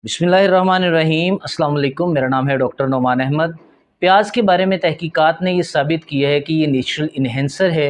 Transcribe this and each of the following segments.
बिस्मिल्लाहिर्रहमानिर्रहीम। अस्सलाम वालेकुम। मेरा नाम है डॉक्टर नोमान अहमद। प्याज के बारे में तहकीकात ने ये साबित किया है कि ये नेचुरल इन्हेंसर है,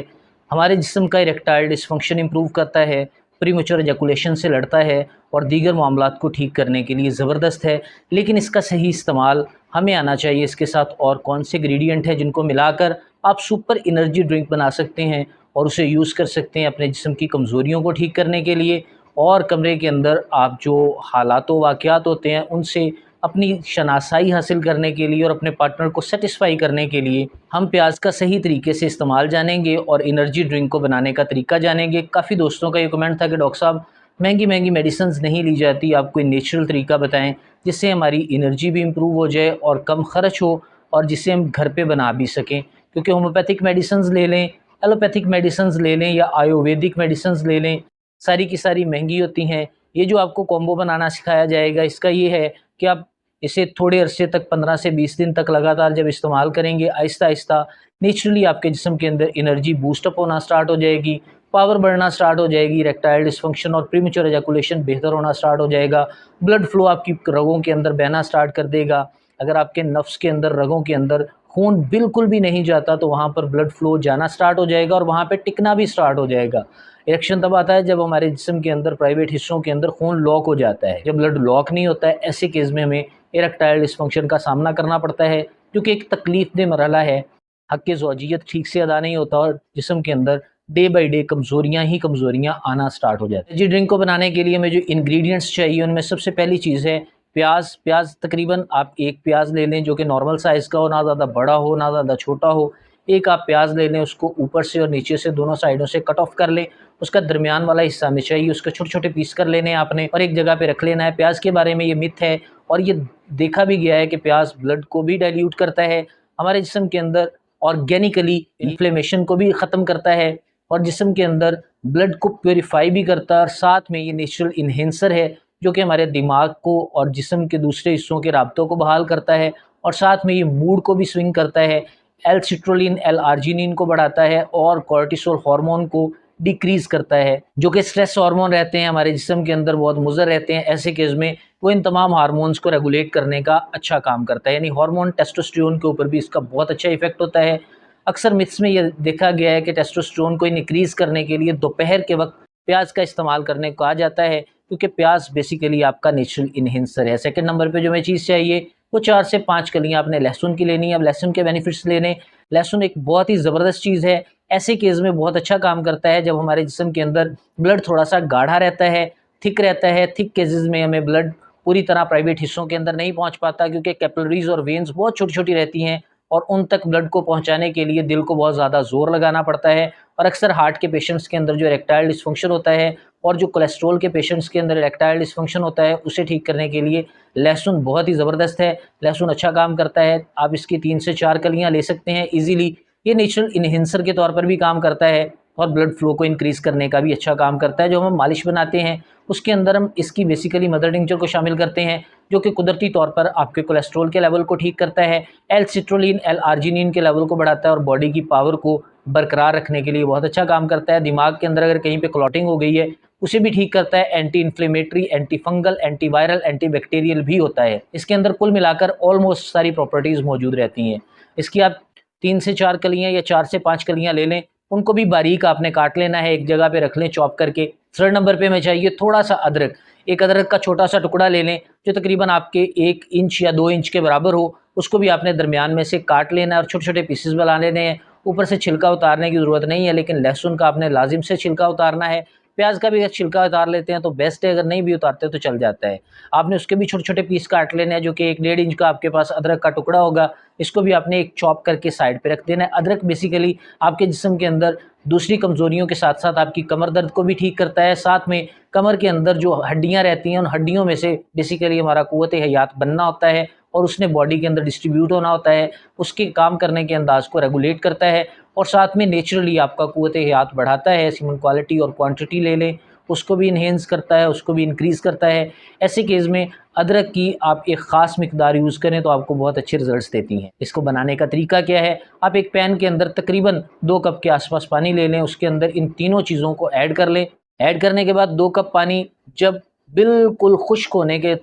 हमारे जिस्म का इरेक्टाइल डिस्फंक्शन इम्प्रूव करता है, प्रीमेच्योर एजैकुलेशन से लड़ता है और दीगर मामलात को ठीक करने के लिए ज़बरदस्त है। लेकिन इसका सही इस्तेमाल हमें आना चाहिए। इसके साथ और कौन से इंग्रेडिएंट हैं जिनको मिलाकर आप सुपर एनर्जी ड्रिंक बना सकते हैं और उसे यूज़ कर सकते हैं अपने जिस्म की कमज़ोरियों को ठीक करने के लिए, और कमरे के अंदर आप जो हालात व वाक़यात होते हैं उनसे अपनी शनासाई हासिल करने के लिए और अपने पार्टनर को सेटिस्फाई करने के लिए हम प्याज का सही तरीके से इस्तेमाल जानेंगे और एनर्जी ड्रिंक को बनाने का तरीका जानेंगे। काफ़ी दोस्तों का ये कमेंट था कि डॉक्टर साहब महंगी महंगी मेडिसिन्स नहीं ली जाती, आप कोई नेचुरल तरीका बताएं जिससे हमारी एनर्जी भी इम्प्रूव हो जाए और कम ख़र्च हो और जिसे हम घर पे बना भी सकें। क्योंकि होम्योपैथिक मेडिसिन्स ले लें, एलोपैथिक मेडिसिन्स ले लें या आयुर्वेदिक मेडिसिन्स ले लें, सारी की सारी महंगी होती हैं। ये जो आपको कॉम्बो बनाना सिखाया जाएगा, इसका ये है कि आप इसे थोड़े अरसे तक 15 से 20 दिन तक लगातार जब इस्तेमाल करेंगे, आहिस्ता आहिस्ता नेचुरली आपके जिस्म के अंदर एनर्जी बूस्टअप होना स्टार्ट हो जाएगी, पावर बढ़ना स्टार्ट हो जाएगी, इरेक्टाइल डिस्फंक्शन और प्रीमेच्योर एजैकुलेशन बेहतर होना स्टार्ट हो जाएगा, ब्लड फ्लो आपकी रगों के अंदर बहना स्टार्ट कर देगा। अगर आपके नफ्स के अंदर, रगों के अंदर खून बिल्कुल भी नहीं जाता तो वहाँ पर ब्लड फ्लो जाना स्टार्ट हो जाएगा और वहाँ पे टिकना भी स्टार्ट हो जाएगा। इरेक्शन तब आता है जब हमारे जिस्म के अंदर प्राइवेट हिस्सों के अंदर खून लॉक हो जाता है। जब ब्लड लॉक नहीं होता है, ऐसे केस में हमें इरेक्टाइल डिस्फंक्शन का सामना करना पड़ता है, क्योंकि एक तकलीफ़देह मरहला है। हक़ ज़ौजियत ठीक से अदा नहीं होता और जिस्म के अंदर डे बाई डे कमज़ोरियाँ ही कमज़ोरियाँ आना स्टार्ट हो जाती है। जी, ड्रिंक को बनाने के लिए हमें जो इंग्रेडिएंट्स चाहिए उनमें सबसे पहली चीज़ है प्याज। प्याज तकरीबन आप एक प्याज ले लें जो कि नॉर्मल साइज़ का हो, ना ज़्यादा बड़ा हो ना ज़्यादा छोटा हो। एक आप प्याज ले लें, उसको ऊपर से और नीचे से दोनों साइडों से कट ऑफ़ कर लें। उसका दरमियान वाला हिस्सा हमें चाहिए, उसके छोटे-छोटे पीस कर लेने हैं आपने और एक जगह पे रख लेना है। प्याज के बारे में ये मिथ है और ये देखा भी गया है कि प्याज ब्लड को भी डाइल्यूट करता है, हमारे जिस्म के अंदर ऑर्गेनिकली इन्फ्लेमेशन को भी ख़त्म करता है और जिस्म के अंदर ब्लड को प्यूरीफाई भी करता है, और साथ में ये नेचुरल इन्हेंसर है जो कि हमारे दिमाग को और जिस्म के दूसरे हिस्सों के राब्तों को बहाल करता है, और साथ में ये मूड को भी स्विंग करता है। एल-सिट्रोलिन, एल-आर्जिनिन को बढ़ाता है और कॉर्टिसोल हार्मोन को डिक्रीज़ करता है, जो कि स्ट्रेस हार्मोन रहते हैं हमारे जिस्म के अंदर, बहुत मुज़र रहते हैं। ऐसे केस में वो इन तमाम हार्मोन्स को रेगुलेट करने का अच्छा काम करता है। यानी हार्मोन टेस्टोस्टेरोन के ऊपर भी इसका बहुत अच्छा इफ़ेक्ट होता है। अक्सर मिथ्स में ये देखा गया है कि टेस्टोस्टेरोन को इनक्रीज़ करने के लिए दोपहर के वक्त प्याज का इस्तेमाल करने को कहा जाता है, क्योंकि प्याज बेसिकली आपका नेचुरल इन्हेंसर है। सेकंड नंबर पे जो हमें चीज़ चाहिए वो 4 से 5 कलियाँ आपने लहसुन की लेनी है। अब लहसुन के बेनिफिट्स लेने, लहसुन एक बहुत ही ज़बरदस्त चीज़ है। ऐसे केस में बहुत अच्छा काम करता है जब हमारे जिस्म के अंदर ब्लड थोड़ा-सा गाढ़ा रहता है, थिक रहता है। थिक केसेज़ में हमें ब्लड पूरी तरह प्राइवेट हिस्सों के अंदर नहीं पहुँच पाता, क्योंकि कैपिलरीज़ और वेन्स बहुत छोटी-छोटी रहती हैं और उन तक ब्लड को पहुँचाने के लिए दिल को बहुत ज़्यादा ज़ोर लगाना पड़ता है। और अक्सर हार्ट के पेशेंट्स के अंदर जो इरेक्टाइल डिस्फंक्शन होता है और जो कोलेस्ट्रॉल के पेशेंट्स के अंदर इरेक्टाइल डिस्फंक्शन होता है, उसे ठीक करने के लिए लहसुन बहुत ही ज़बरदस्त है। लहसुन अच्छा काम करता है। आप इसकी 3 से 4 कलियाँ ले सकते हैं ईज़िली। ये नेचुरल इन्हेंसर के तौर पर भी काम करता है और ब्लड फ्लो को इंक्रीज़ करने का भी अच्छा काम करता है। जो हम मालिश बनाते हैं उसके अंदर हम इसकी बेसिकली मदर टिंचर को शामिल करते हैं, जो कि कुदरती तौर पर आपके कोलेस्ट्रॉल के लेवल को ठीक करता है, एल-सिट्रोलिन, एल-आर्जिनिन के लेवल को बढ़ाता है और बॉडी की पावर को बरकरार रखने के लिए बहुत अच्छा काम करता है। दिमाग के अंदर अगर कहीं पे क्लॉटिंग हो गई है उसे भी ठीक करता है। Anti inflammatory, anti fungal, anti viral, anti bacterial भी होता है। इसके अंदर कुल मिलाकर ऑलमोस्ट सारी प्रॉपर्टीज़ मौजूद रहती हैं। इसकी आप 3 से 4 कलियाँ या 4 से 5 कलियाँ ले लें, उनको भी बारीक आपने काट लेना है, एक जगह पे रख लें चॉप करके। थर्ड नंबर पे हमें चाहिए थोड़ा-सा अदरक। एक अदरक का छोटा-सा टुकड़ा ले लें जो तकरीबन आपके 1 इंच या 2 इंच के बराबर हो। उसको भी आपने दरमियान में से काट लेना है और छोटे-छोटे पीसेस बना लेने हैं। ऊपर से छिलका उतारने की ज़रूरत नहीं है, लेकिन लहसुन का आपने लाज़िम से छिलका उतारना है। प्याज का भी अगर छिलका उतार लेते हैं तो बेस्ट है, अगर नहीं भी उतारते तो चल जाता है। आपने उसके भी छोटे-छोटे पीस काट लेने हैं, जो कि 1 डेढ़ इंच का आपके पास अदरक का टुकड़ा होगा। इसको भी आपने एक चॉप करके साइड पे रख देना है। अदरक बेसिकली आपके जिस्म के अंदर दूसरी कमज़ोरियों के साथ-साथ आपकी कमर दर्द को भी ठीक करता है। साथ में कमर के अंदर जो हड्डियाँ रहती हैं, उन हड्डियों में से बेसिकली हमारा क़ुव्वत-ए-हयात बनना होता है और उसने बॉडी के अंदर डिस्ट्रीब्यूट होना होता है। उसके काम करने के अंदाज़ को रेगुलेट करता है और साथ में नेचुरली आपका क़ुव्वत-ए-हयात बढ़ाता है। सीमेंट क्वालिटी और क्वांटिटी ले लें, उसको भी इन्हेंस करता है, उसको भी इंक्रीज़ करता है। ऐसे केस में अदरक की आप एक ख़ास मिक़दार यूज़ करें तो आपको बहुत अच्छे रिज़ल्ट्स देती हैं। इसको बनाने का तरीका क्या है? आप एक पैन के अंदर तकरीबन 2 कप के आसपास पानी ले लें, उसके अंदर इन तीनों चीज़ों को ऐड कर लें। ऐड करने के बाद 2 कप पानी जब बिल्कुल खुश्क होने के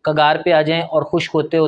कगार पे आ जाएँ और खुश्क होते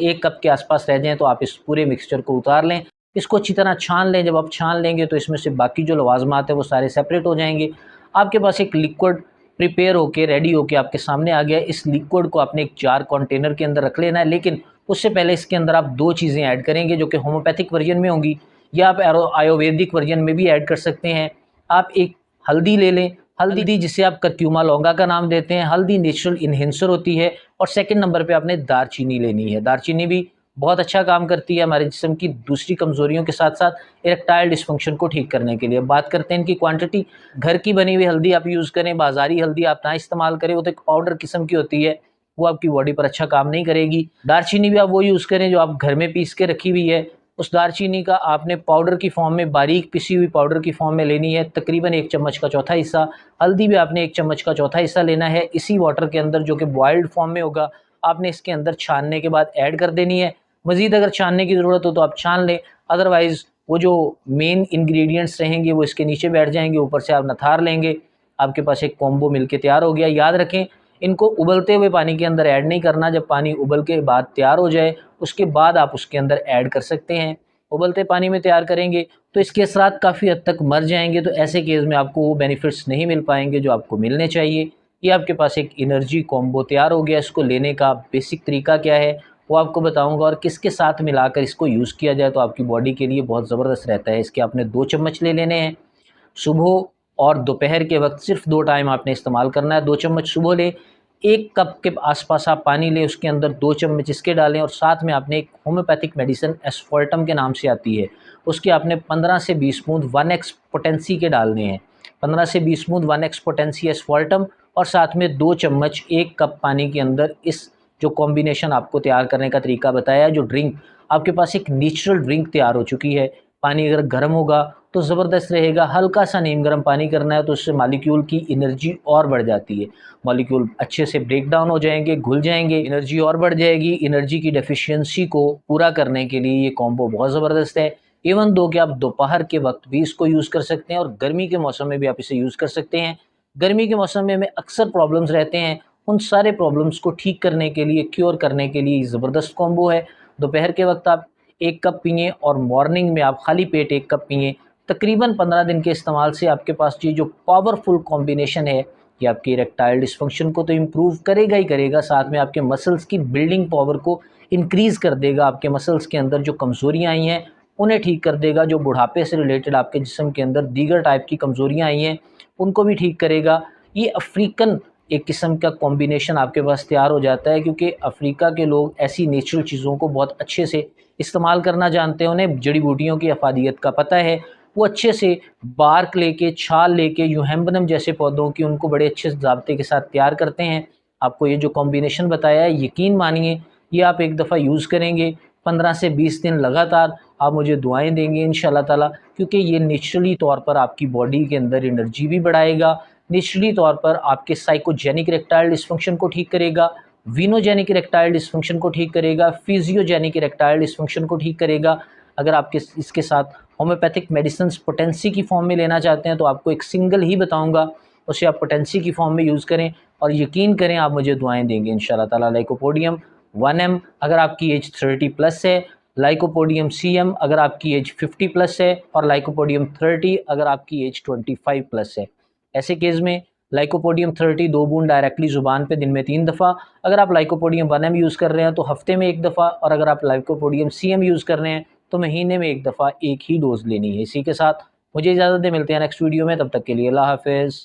1 कप के आसपास रह जाएँ, तो आप इस पूरे मिक्सचर को उतार लें। इसको अच्छी तरह छान लें। जब आप छान लेंगे तो इसमें से बाकी जो लवाज़मात है वो सारे सेपरेट हो जाएँगे। आपके पास एक लिक्विड प्रिपेयर होके रेडी होके आपके सामने आ गया है। इस लिक्विड को आपने एक जार कंटेनर के अंदर रख लेना है, लेकिन उससे पहले इसके अंदर आप 2 चीज़ें ऐड करेंगे जो कि होम्योपैथिक वर्जन में होंगी, या आप आयुर्वेदिक वर्जन में भी ऐड कर सकते हैं। आप एक हल्दी ले लें, हल्दी जिसे आप करक्यूमा लौंगा का नाम देते हैं। हल्दी नेचुरल इन्हेंसर होती है। और सेकंड नंबर पे आपने दालचीनी लेनी है। दालचीनी भी बहुत अच्छा काम करती है हमारे जिस्म की दूसरी कमज़ोरियों के साथ-साथ इरेक्टाइल डिस्फंक्शन को ठीक करने के लिए। बात करते हैं इनकी क्वांटिटी। घर की बनी हुई हल्दी आप यूज़ करें, बाज़ारी हल्दी आप ना इस्तेमाल करें, वो तो एक पाउडर किस्म की होती है, वो आपकी बॉडी पर अच्छा काम नहीं करेगी। दालचीनी भी आप वो यूज़ करें जो आप घर में पीस के रखी हुई है। उस दालचीनी का आपने पाउडर की फॉर्म में, बारीक पिसी हुई पाउडर की फॉर्म में लेनी है, तकरीबन 1 चम्मच का चौथा हिस्सा। हल्दी भी आपने 1 चम्मच का चौथा हिस्सा लेना है। इसी वाटर के अंदर, जो कि बॉइल्ड फॉर्म में होगा, आपने इसके अंदर छानने के बाद ऐड कर देनी है। मज़ीद अगर छानने की ज़रूरत हो तो आप छान लें, अदरवाइज़ वो जो मेन इंग्रेडिएंट्स रहेंगे वो इसके नीचे बैठ जाएंगे, ऊपर से आप नथार लेंगे। आपके पास एक कॉम्बो मिलके तैयार हो गया। याद रखें, इनको उबलते हुए पानी के अंदर ऐड नहीं करना। जब पानी उबल के बाद तैयार हो जाए उसके बाद आप उसके अंदर ऐड कर सकते हैं। उबलते पानी में तैयार करेंगे तो इसके असरात काफ़ी हद तक मर जाएंगे, तो ऐसे केस में आपको वो बेनिफिट्स नहीं मिल पाएंगे जो आपको मिलने चाहिए। ये आपके पास एक एनर्जी कॉम्बो तैयार हो गया। इसको लेने का बेसिक तरीका क्या है वो आपको बताऊंगा, और किसके साथ मिलाकर इसको यूज़ किया जाए तो आपकी बॉडी के लिए बहुत ज़बरदस्त रहता है। इसके आपने 2 चम्मच ले लेने हैं। सुबह और दोपहर के वक्त सिर्फ 2 टाइम आपने इस्तेमाल करना है। 2 चम्मच सुबह लें, 1 कप के आसपास आप पानी लें, उसके अंदर 2 चम्मच इसके डालें, और साथ में आपने एक होम्योपैथिक मेडिसिन एस्फॉल्टम के नाम से आती है, उसके आपने 15 से 20 बूंद 1x पोटेंसी के डालने हैं। 15 से 20 बूंद 1x पोटेंसी एस्फॉल्टम, और साथ में 2 चम्मच 1 कप पानी के अंदर इस जो कॉम्बिनेशन आपको तैयार करने का तरीका बताया है, जो ड्रिंक आपके पास एक नेचुरल ड्रिंक तैयार हो चुकी है। पानी अगर गर्म होगा तो ज़बरदस्त रहेगा। हल्का सा नीम गर्म पानी करना है तो उससे मॉलिक्यूल की एनर्जी और बढ़ जाती है। मॉलिक्यूल अच्छे से ब्रेक डाउन हो जाएंगे, घुल जाएंगे, एनर्जी और बढ़ जाएगी। एनर्जी की डेफिशिएंसी को पूरा करने के लिए ये कॉम्बो बहुत ज़बरदस्त है। इवन दो कि आप दोपहर के वक्त भी इसको यूज़ कर सकते हैं और गर्मी के मौसम में भी आप इसे यूज़ कर सकते हैं। गर्मी के मौसम में हमें अक्सर प्रॉब्लम्स रहते हैं, उन सारे प्रॉब्लम्स को ठीक करने के लिए, क्योर करने के लिए ज़बरदस्त कॉम्बो है। दोपहर के वक्त आप 1 कप पिएँ और मॉर्निंग में आप खाली पेट 1 कप पिएँ। तकरीबन 15 दिन के इस्तेमाल से आपके पास ये जो पावरफुल कॉम्बिनेशन है, ये आपकी इरेक्टाइल डिस्फंक्शन को तो इम्प्रूव करेगा ही करेगा, साथ में आपके मसल्स की बिल्डिंग पावर को इंक्रीज़ कर देगा। आपके मसल्स के अंदर जो कमज़ोरियाँ आई हैं उन्हें ठीक कर देगा। जो बुढ़ापे से रिलेटेड आपके जिस्म के अंदर दीगर टाइप की कमज़ोरियाँ आई हैं उनको भी ठीक करेगा। ये अफ्रीकन एक किस्म का कॉम्बिनेशन आपके पास तैयार हो जाता है, क्योंकि अफ्रीका के लोग ऐसी नेचुरल चीज़ों को बहुत अच्छे से इस्तेमाल करना जानते हैं। उन्हें जड़ी बूटियों की अफादियत का पता है। वो अच्छे से बार्क लेके, छाल लेके, यूहेम्बनम जैसे पौधों की उनको बड़े अच्छे ज़ाब्ते के साथ तैयार करते हैं। आपको ये जो कॉम्बिनेशन बताया है, यकीन मानिए ये आप एक दफ़ा यूज़ करेंगे, 15 से 20 दिन लगातार आप मुझे दुआएं देंगे इंशाल्लाह ताला, क्योंकि ये नेचुरली तौर पर आपकी बॉडी के अंदर एनर्जी भी बढ़ाएगा, नेचुरली तौर पर आपके साइकोजेनिक इरेक्टाइल डिस्फंक्शन को ठीक करेगा, वीनोजेनिक इरेक्टाइल डिस्फंक्शन को ठीक करेगा, फिजियोजेनिक इरेक्टाइल डिस्फंक्शन को ठीक करेगा। अगर आपके इसके साथ होम्योपैथिक मेडिसिन्स पोटेंसी की फॉर्म में लेना चाहते हैं तो आपको एक सिंगल ही बताऊंगा, उसे आप पोटेंसी की फॉर्म में यूज़ करें और यकीन करें आप मुझे दुआएं देंगे इंशाल्लाह ताला। लाइकोपोडियम 1M अगर आपकी एज 30 प्लस है, लाइकोपोडियम CM अगर आपकी एज 50 प्लस है, और लाइकोपोडियम 30 अगर आपकी एज 25 प्लस है। ऐसे केस में लाइकोपोडियम 30 2 बूंद डायरेक्टली ज़ुबान पे दिन में 3 दफ़ा। अगर आप लाइकोपोडियम 1M यूज़ कर रहे हैं तो हफ्ते में 1 दफ़ा, और अगर आप लाइकोपोडियम CM यूज़ कर रहे हैं तो महीने में 1 दफ़ा एक ही डोज़ लेनी है। इसी के साथ मुझे इजाज़त दें, मिलते हैं नेक्स्ट वीडियो में, तब तक के लिए अल्लाह हाफ़िज़।